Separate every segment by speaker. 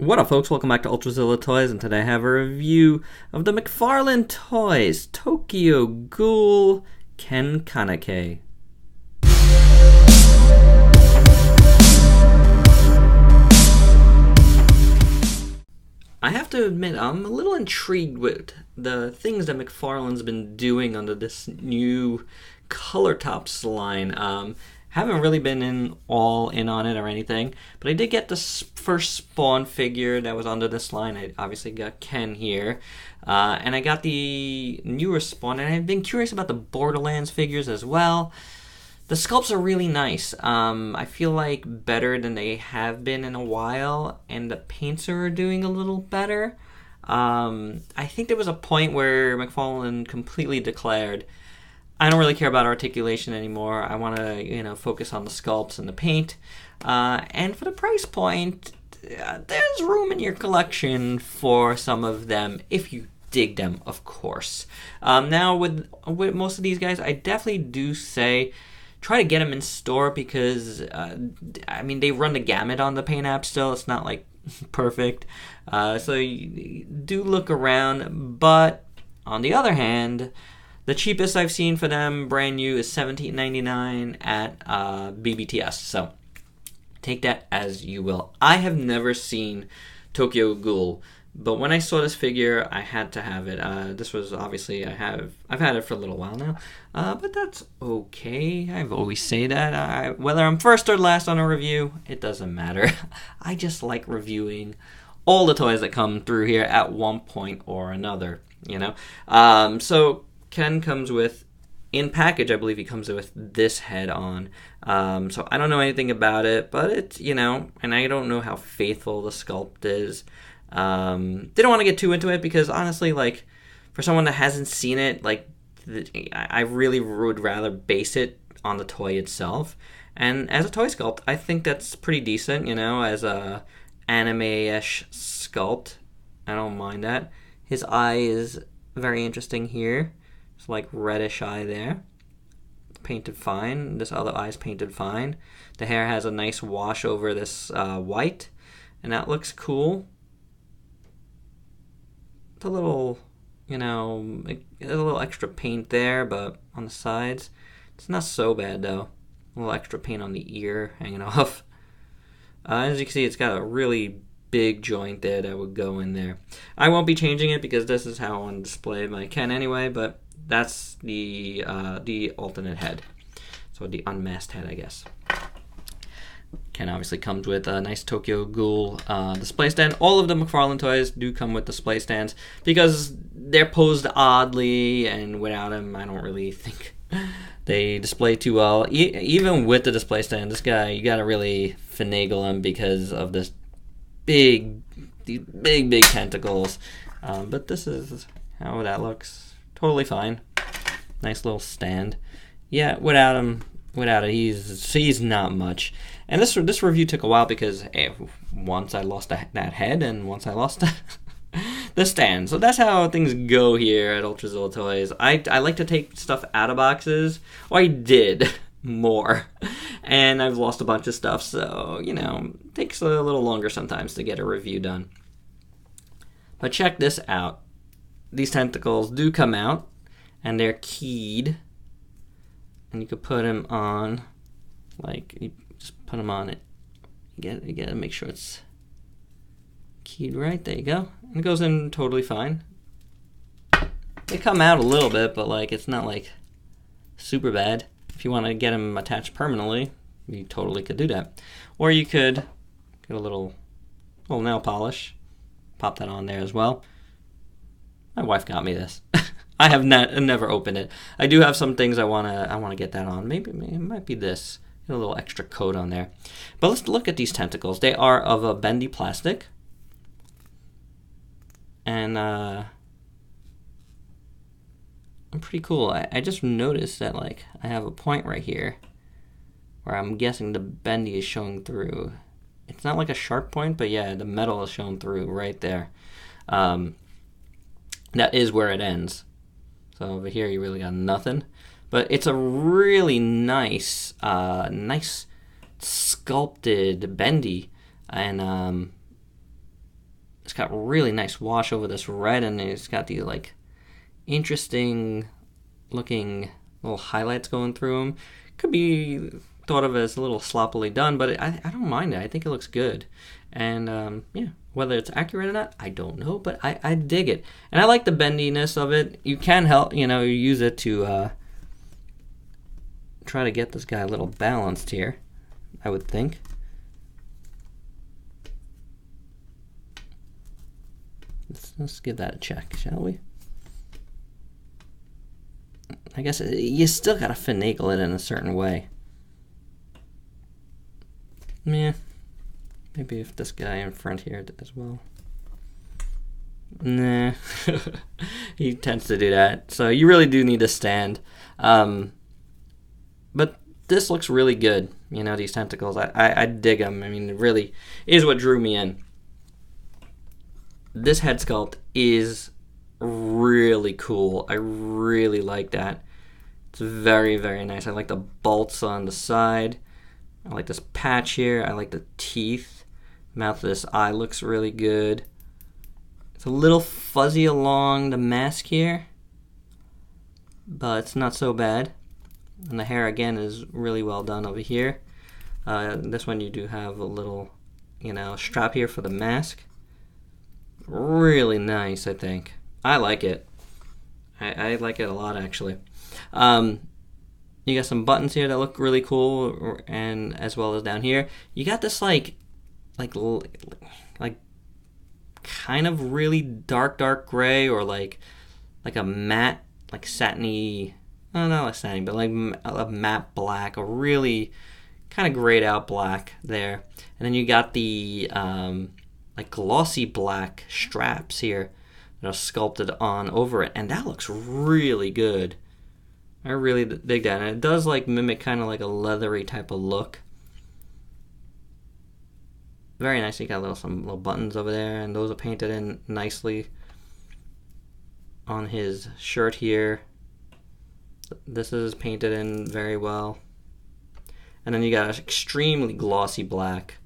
Speaker 1: What up, folks? Welcome back to ULTRAZILLA Toys, and today I have a review of the Mcfarlane Toys Tokyo Ghoul Kaneki. I have to admit, I'm a little intrigued with the things that Mcfarlane's been doing under this new Color Tops line. Haven't really been all in on it or anything, but I did get the first Spawn figure that was under this line. I obviously got Ken here, and I got the newer Spawn, and I've been curious about the Borderlands figures as well. The sculpts are really nice. I feel like better than they have been in a while, and the paints are doing a little better. I think there was a point where Mcfarlane completely declared, I don't really care about articulation anymore. I want to, focus on the sculpts and the paint. And for the price point, there's room in your collection for some of them if you dig them, of course. Now, with most of these guys, I definitely do say try to get them in store because, they run the gamut on the paint app still. It's not like perfect. So you do look around. But on the other hand, the cheapest I've seen for them, brand new, is $17.99 at BBTS. So take that as you will. I have never seen Tokyo Ghoul, but when I saw this figure, I had to have it. This was obviously I've had it for a little while now, but that's okay. I've always say that. Whether I'm first or last on a review, it doesn't matter. I just like reviewing all the toys that come through here at one point or another. So Ken comes with, in package, I believe he comes with this head on. So I don't know anything about it, but it's, and I don't know how faithful the sculpt is. Didn't want to get too into it because honestly, like, for someone that hasn't seen it, like, I really would rather base it on the toy itself. And as a toy sculpt, I think that's pretty decent, as a anime-ish sculpt. I don't mind that. His eye is very interesting here. It's like reddish eye there. Painted fine. This other eye's painted fine. The hair has a nice wash over this white, and that looks cool. It's a little, a little extra paint there, but on the sides, it's not so bad though. A little extra paint on the ear hanging off. As you can see, it's got a really big joint there that would go in there. I won't be changing it because this is how I want to display my Ken anyway, but that's the alternate head. So the unmasked head, I guess. Ken obviously comes with a nice Tokyo Ghoul display stand. All of the Mcfarlane toys do come with display stands because they're posed oddly, and without them, I don't really think they display too well. Even with the display stand, this guy, you gotta really finagle him because of these big tentacles. But this is how that looks. Totally fine. Nice little stand. Yeah, without it, he's not much. And this review took a while because once I lost that head, and once I lost the stand. So that's how things go here at ULTRAZILLA Toys. I like to take stuff out of boxes. Or I did more. And I've lost a bunch of stuff, so, it takes a little longer sometimes to get a review done. But check this out. These tentacles do come out, and they're keyed. And you could put them on, like, you just put them on it. You gotta make sure it's keyed right. There you go. And it goes in totally fine. They come out a little bit, but, like, it's not, like, super bad. If you want to get them attached permanently, you totally could do that. Or you could get a little nail polish, pop that on there as well. My wife got me this. I have never opened it. I do have some things I wanna get that on. Maybe it might be this. Get a little extra coat on there. But let's look at these tentacles. They are of a bendy plastic, and I'm pretty cool. I just noticed that, like, I have a point right here where I'm guessing the bendy is showing through. It's not like a sharp point, but yeah, the metal is showing through right there. That is where it ends. So over here, you really got nothing. But it's a really nice sculpted bendy, and It's got really nice wash over this red, and it's got these like interesting looking little highlights going through them. Could be thought of as a little sloppily done, but I don't mind it. I think it looks good. And yeah, whether it's accurate or not, I don't know, but I dig it. And I like the bendiness of it. You can help, use it to try to get this guy a little balanced here, I would think. Let's give that a check, shall we? I guess you still gotta finagle it in a certain way. Yeah, maybe if this guy in front here as well. Nah, he tends to do that. So you really do need a stand. But this looks really good. These tentacles, I dig them. I mean, it really is what drew me in. This head sculpt is really cool. I really like that. It's very, very nice. I like the bolts on the side. I like this patch here. I like the teeth. Mouth of this eye looks really good. It's a little fuzzy along the mask here, but it's not so bad. And the hair again is really well done over here. This one you do have a little, strap here for the mask. Really nice, I think. I like it. I like it a lot, actually. You got some buttons here that look really cool, and as well as down here, you got this like kind of really dark gray, or like a matte, like satiny. Not like satiny, but like a matte black, a really kind of grayed out black there. And then you got the like glossy black straps here that are sculpted on over it, and that looks really good. I really dig that, and it does like mimic kind of like a leathery type of look. Very nice. You got some little buttons over there, and those are painted in nicely on his shirt here. This is painted in very well. And then you got an extremely glossy black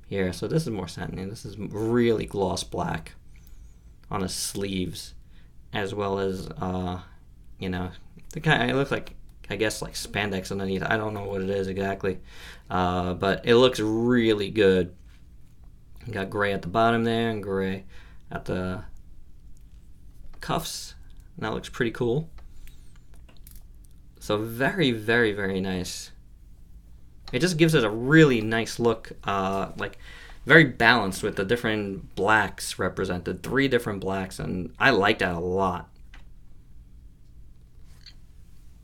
Speaker 1: here. So this is more satiny. This is really gloss black on his sleeves, as well as it looks like, I guess, like spandex underneath. I don't know what it is exactly, but it looks really good. You got gray at the bottom there and gray at the cuffs, and that looks pretty cool. So very, very, very nice. It just gives it a really nice look, like very balanced with the different blacks represented. 3 different blacks, and I like that a lot.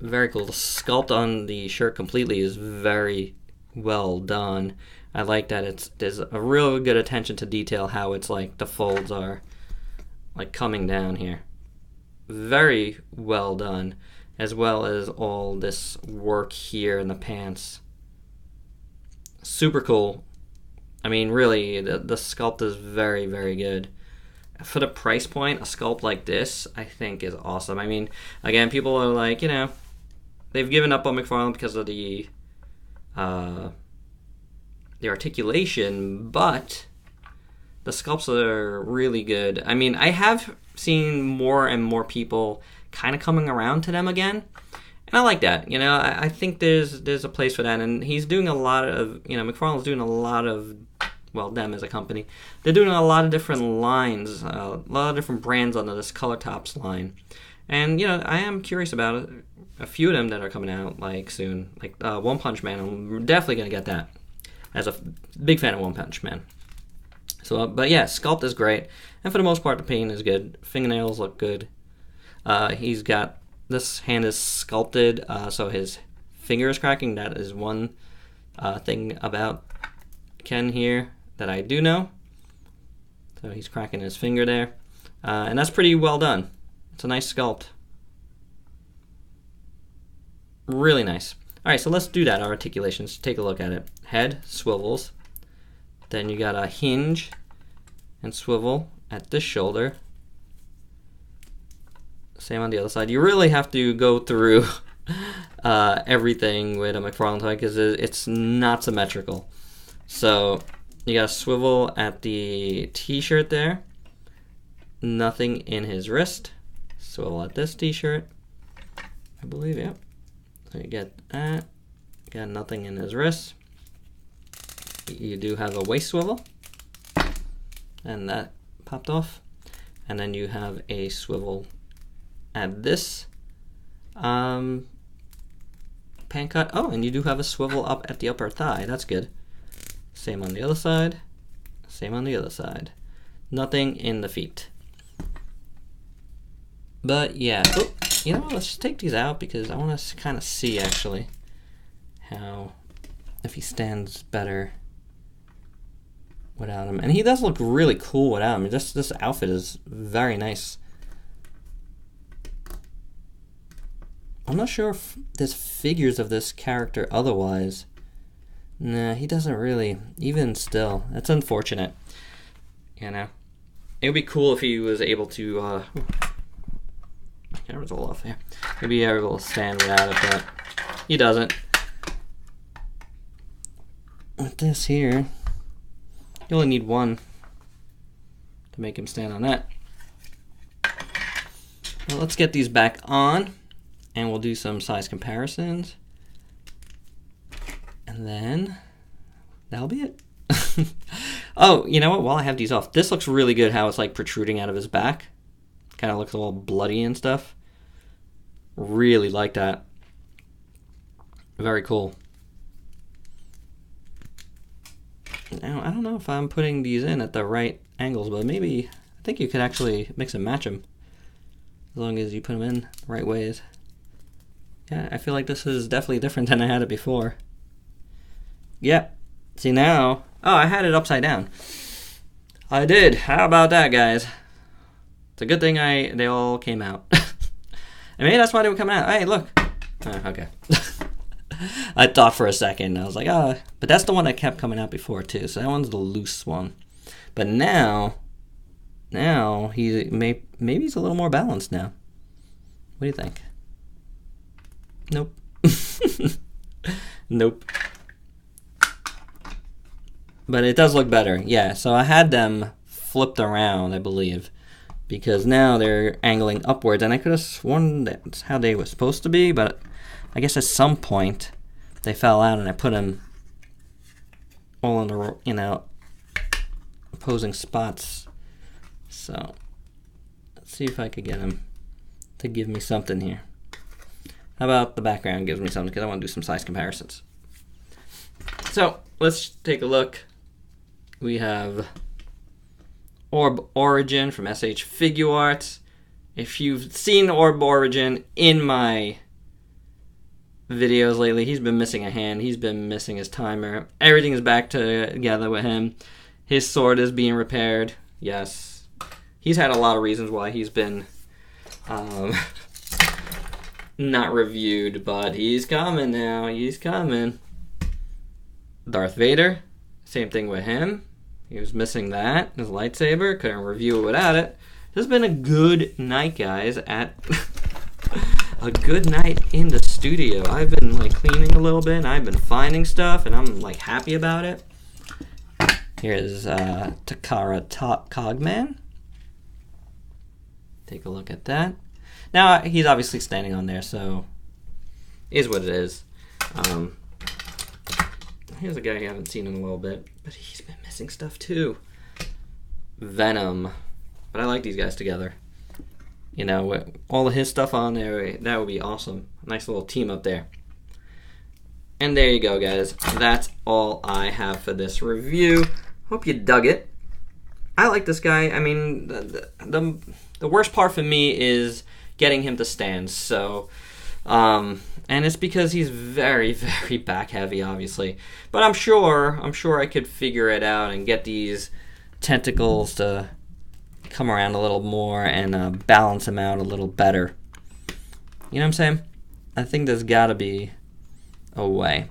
Speaker 1: Very cool. The sculpt on the shirt completely is very well done. I like that there's a real good attention to detail, how it's like the folds are like coming down here. Very well done, as well as all this work here in the pants. Super cool. I mean, really, the sculpt is very, very good. For the price point, a sculpt like this, I think, is awesome. I mean, again, people are like, they've given up on Mcfarlane because of the articulation, but the sculpts are really good. I mean, I have seen more and more people kind of coming around to them again, and I like that. I think there's a place for that, and he's doing a lot of, Mcfarlane's doing a lot of, well, them as a company, they're doing a lot of different lines, a lot of different brands under this Color Tops line, and I am curious about it. A few of them that are coming out like soon, like One Punch Man. I'm definitely gonna get that, as a big fan of One Punch Man. So, but yeah, sculpt is great, and for the most part, the paint is good. Fingernails look good. He's got, this hand is sculpted, so his finger is cracking. That is one thing about Ken here that I do know. So he's cracking his finger there, and that's pretty well done. It's a nice sculpt. Really nice. All right, so let's do that, our articulations. Take a look at it. Head swivels. Then you got a hinge and swivel at this shoulder. Same on the other side. You really have to go through everything with a Mcfarlane toy because it's not symmetrical. So You got a swivel at the t-shirt there. Nothing in his wrist. Swivel at this t-shirt. I believe, yeah. So you get that. Got nothing in his wrist. You do have a waist swivel. And that popped off. And then you have a swivel at this pan cut. Oh, and you do have a swivel up at the upper thigh. That's good. Same on the other side. Same on the other side. Nothing in the feet. But yeah, oh, you know what? Let's just take these out because I want to kind of see actually how, if he stands better without him. And he does look really cool without him. This outfit is very nice. I'm not sure if there's figures of this character otherwise. Nah, he doesn't really, even still. That's unfortunate. You know? It would be cool if he was able to, camera's all off here. Maybe able to stand without it, but he doesn't. With this here, you only need one to make him stand on that. Well, let's get these back on, and we'll do some size comparisons. And then that'll be it. Oh, you know what? While I have these off, this looks really good how it's like protruding out of his back. Kind of looks all bloody and stuff. Really like that. Very cool. Now, I don't know if I'm putting these in at the right angles, but maybe, I think you could actually mix and match them. As long as you put them in the right ways. Yeah, I feel like this is definitely different than I had it before. Yep. See now, oh, I had it upside down. I did. How about that, guys? It's a good thing they all came out. And maybe that's why they were coming out. Hey, look. Oh, okay. I thought for a second. I was like, oh. But that's the one that kept coming out before, too. So that one's the loose one. But now maybe he's a little more balanced now. What do you think? Nope. Nope. But it does look better. Yeah, so I had them flipped around, I believe. Because now they're angling upwards. And I could have sworn that's how they were supposed to be. But I guess at some point they fell out and I put them all in the, you know, opposing spots. So let's see if I could get them to give me something here. How about the background gives me something? Because I want to do some size comparisons. So let's take a look. We have Orb Origin from SH Figure Arts. If you've seen Orb Origin in my videos lately, he's been missing a hand. He's been missing his timer. Everything is back together with him. His sword is being repaired. Yes. He's had a lot of reasons why he's been not reviewed, but he's coming now. He's coming. Darth Vader, same thing with him. He was missing that, his lightsaber. Couldn't review it without it. This has been a good night, guys, at a good night in the studio. I've been like cleaning a little bit, and I've been finding stuff, and I'm like happy about it. Here's Takara Cogman. Take a look at that. Now, he's obviously standing on there, so is what it is. Here's a guy I haven't seen in a little bit, but he's been missing stuff too. Venom. But I like these guys together. You know, with all of his stuff on there, that would be awesome. Nice little team up there. And there you go, guys. That's all I have for this review. Hope you dug it. I like this guy. I mean, the worst part for me is getting him to stand. So, and it's because he's very, very back heavy, obviously. But I'm sure I could figure it out and get these tentacles to come around a little more and balance him out a little better. You know what I'm saying? I think there's got to be a way.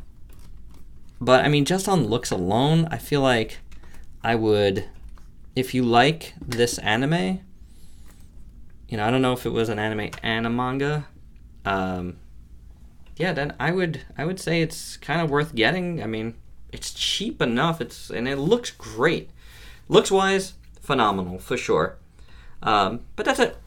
Speaker 1: But I mean, just on looks alone, I feel like I would, if you like this anime, you know, I don't know if it was an anime and a manga. Yeah, then I would say it's kind of worth getting. I mean, it's cheap enough. And it looks great. Looks wise, phenomenal for sure. But that's it.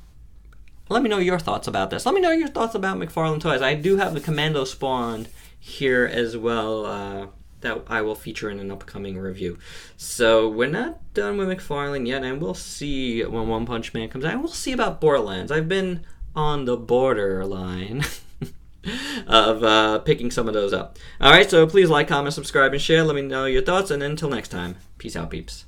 Speaker 1: Let me know your thoughts about this. Let me know your thoughts about McFarlane toys. I do have the Commando Spawn here as well, that I will feature in an upcoming review. So we're not done with McFarlane yet, and we'll see when One Punch Man comes out. And we'll see about Borderlands. I've been on the borderline of picking some of those up. Alright, so please like, comment, subscribe, and share. Let me know your thoughts, and until next time, peace out, peeps.